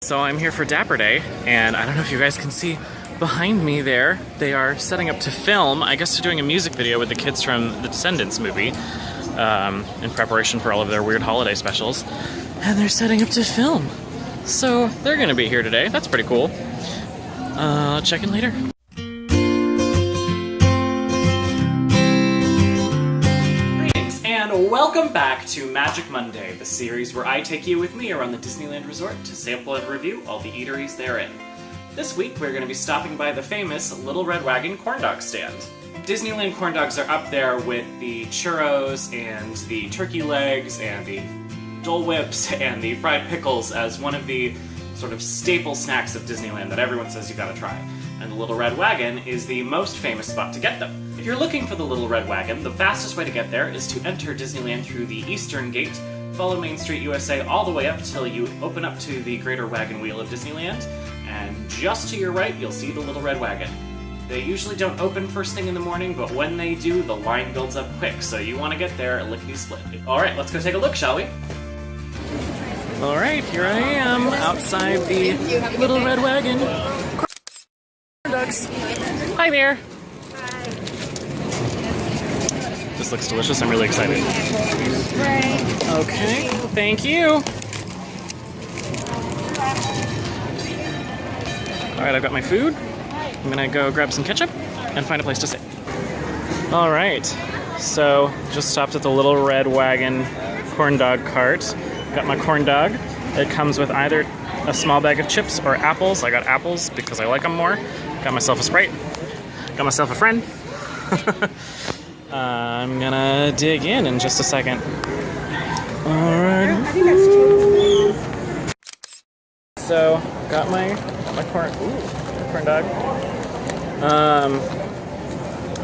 So I'm here for Dapper Day, and I don't know if you guys can see behind me there, they are setting up to film. I guess they're doing a music video with the kids from the Descendants movie in preparation for all of their weird holiday specials. And they're setting up to film. So they're gonna be here today. That's pretty cool. Check in later. Greetings, and welcome back to Magic Monday, the series where I take you with me around the Disneyland Resort to sample and review all the eateries therein. This week, we're going to be stopping by the famous Little Red Wagon corn dog stand. Disneyland corn dogs are up there with the churros and the turkey legs and the Dole Whips and the fried pickles as one of the sort of staple snacks of Disneyland that everyone says you gotta try. And the Little Red Wagon is the most famous spot to get them. If you're looking for the Little Red Wagon, the fastest way to get there is to enter Disneyland through the Eastern Gate, follow Main Street USA all the way up till you open up to the Greater Wagon Wheel of Disneyland, and just to your right, you'll see the Little Red Wagon. They usually don't open first thing in the morning, but when they do, the line builds up quick, so you want to get there lickety-split. Alright, let's go take a look, shall we? Alright, here I am, outside the Little Red Wagon. Corn dogs. Hi there! Hi. This looks delicious, I'm really excited. Right. Okay, thank you! Alright, I've got my food. I'm gonna go grab some ketchup and find a place to sit. Alright, so just stopped at the Little Red Wagon corn dog cart. Got my corn dog. It comes with either a small bag of chips or apples. I got apples because I like them more. Got myself a Sprite. Got myself a friend. I'm gonna dig in just a second. Alright. So, got my corn dog.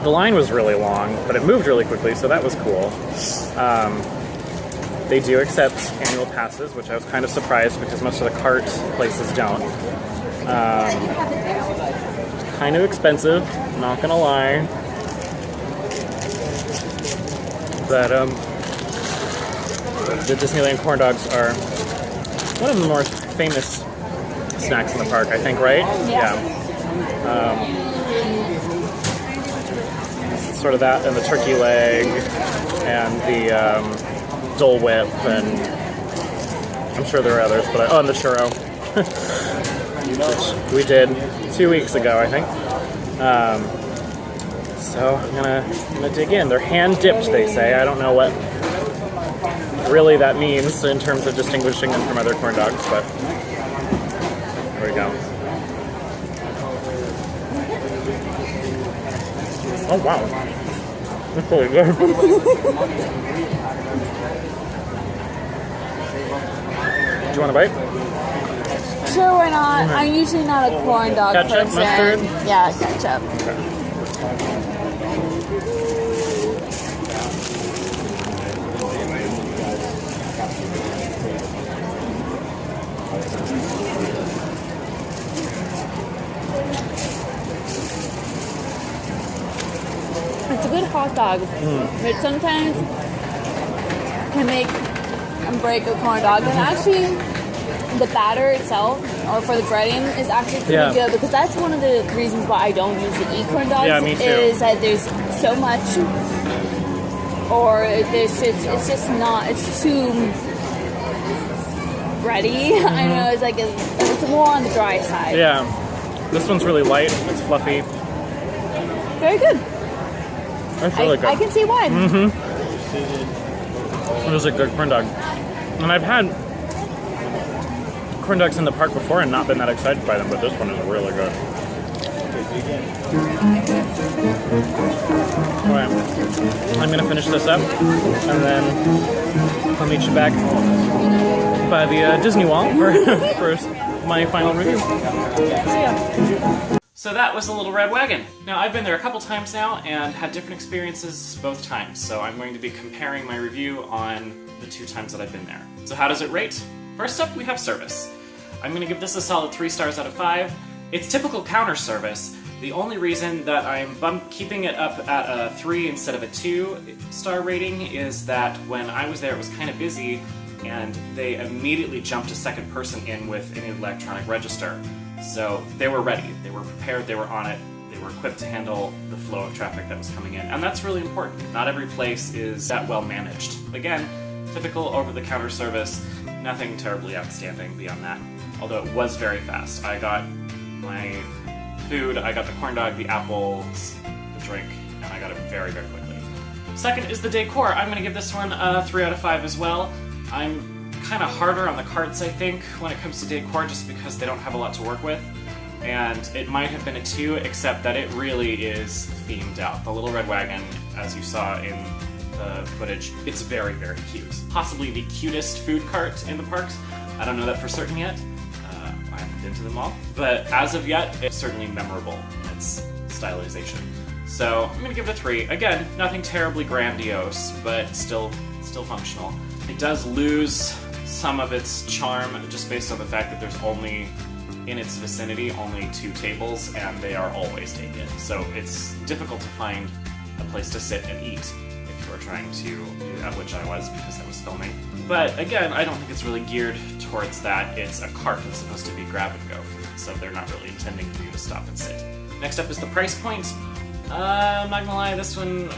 The line was really long, but it moved really quickly, so that was cool. They do accept annual passes, which I was kind of surprised because most of the cart places don't. Kind of expensive, not gonna lie. But the Disneyland corn dogs are one of the more famous snacks in the park, I think, right? Yeah. Sort of that, and the turkey leg, and the Dole Whip, and I'm sure there are others, but and the churro, which we did 2 weeks ago, I think. So I'm gonna dig in. They're hand dipped, they say. I don't know what really that means in terms of distinguishing them from other corn dogs, but there we go. Oh wow, that's really good. Do you want a bite? Sure, why not? I'm usually not a corn dog Ketchup, person. mustard? Yeah, ketchup. Okay. It's a good hot dog, but sometimes can make and break a corn dog. And actually, the batter itself, or for the breading, is actually pretty good because that's one of the reasons why I don't usually eat corn dogs. Yeah, me too. Is that there's so much, or it's just not. It's too bready. I know it's like it's more on the dry side. Yeah, this one's really light. It's fluffy. Very good. That's really good. I can see why. It was a good corn dog. And I've had corn dogs in the park before and not been that excited by them, but this one is really good. Alright, I'm going to finish this up, and then I'll meet you back by the Disney Wall for my final review. See ya. So that was the Little Red Wagon. Now, I've been there a couple times now and had different experiences both times, so I'm going to be comparing my review on the 2 times that I've been there. So how does it rate? First up, we have service. I'm going to give this a solid 3 stars out of 5. It's typical counter service. The only reason that I'm keeping it up at a 3 instead of a 2-star rating is that when I was there, it was kind of busy, and they immediately jumped a second person in with an electronic register. So they were ready, they were prepared, they were on it, they were equipped to handle the flow of traffic that was coming in. And that's really important. Not every place is that well managed. Again, typical over-the-counter service, nothing terribly outstanding beyond that. Although it was very fast. I got my food, I got the corn dog, the apples, the drink, and I got it very, very quickly. Second is the decor. I'm going to give this one a 3 out of 5 as well. I'm kind of harder on the carts, I think, when it comes to decor, just because they don't have a lot to work with. And it might have been a 2, except that it really is themed out. The little red wagon, as you saw in the footage, it's very, very cute. Possibly the cutest food cart in the parks. I don't know that for certain yet. I haven't been to them all. But as of yet, it's certainly memorable in its stylization. So I'm gonna give it a 3. Again, nothing terribly grandiose, but still functional. It does lose some of its charm just based on the fact that there's only, in its vicinity, only 2 tables, and they are always taken. So it's difficult to find a place to sit and eat if you are trying to do that, which I was because I was filming. But again, I don't think it's really geared towards that. It's a cart that's supposed to be grab and go food, so they're not really intending for you to stop and sit. Next up is the price point. I'm not gonna lie, this one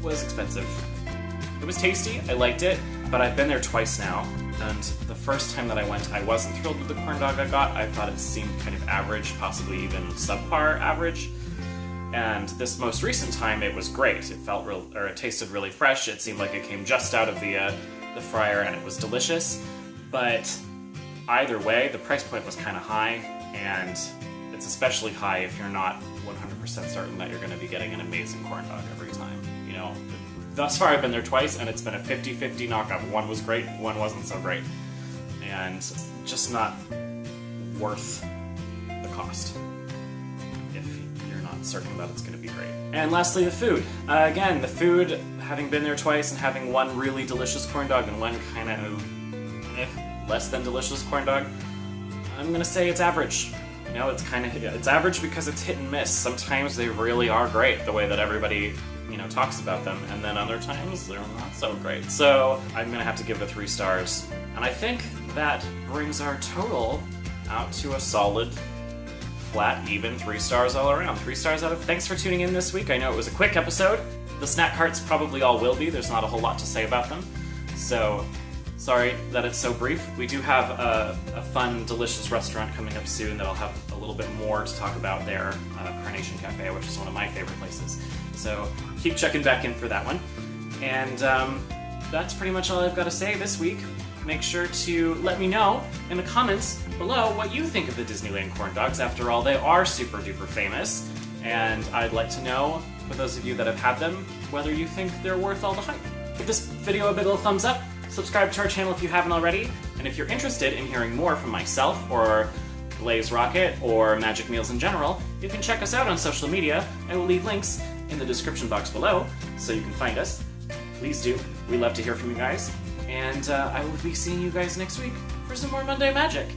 was expensive. It was tasty, I liked it, but I've been there twice now, and the first time that I went, I wasn't thrilled with the corn dog I got. I thought it seemed kind of average, possibly even subpar average. And this most recent time, it was great. It felt it tasted really fresh. It seemed like it came just out of the fryer, and it was delicious. But either way, the price point was kind of high, and it's especially high if you're not 100% certain that you're going to be getting an amazing corn dog every time. You know, thus far I've been there twice, and it's been a 50-50 knockout. One was great, one wasn't so great, and just not worth the cost if you're not certain that it's going to be great. And lastly, the food. Again, the food, having been there twice and having one really delicious corn dog and one kind of less than delicious corn dog, I'm going to say it's average. You know, it's average because it's hit and miss. Sometimes they really are great, the way that everybody, you know, talks about them, and then other times they're not so great. So I'm gonna have to give it 3 stars. And I think that brings our total out to a solid, flat, even 3 stars all around. 3 stars out of... Thanks for tuning in this week. I know it was a quick episode. The snack carts probably all will be. There's not a whole lot to say about them. So sorry that it's so brief. We do have a fun, delicious restaurant coming up soon that I'll have a little bit more to talk about there, Carnation Cafe, which is one of my favorite places. So keep checking back in for that one. And that's pretty much all I've got to say this week. Make sure to let me know in the comments below what you think of the Disneyland corn dogs. After all, they are super duper famous. And I'd like to know, for those of you that have had them, whether you think they're worth all the hype. Give this video a big ol' thumbs up. Subscribe to our channel if you haven't already, and if you're interested in hearing more from myself, or Blaze Rocket, or Magic Meals in general, you can check us out on social media. I will leave links in the description box below, so you can find us. Please do. We love to hear from you guys, and I will be seeing you guys next week for some more Monday Magic.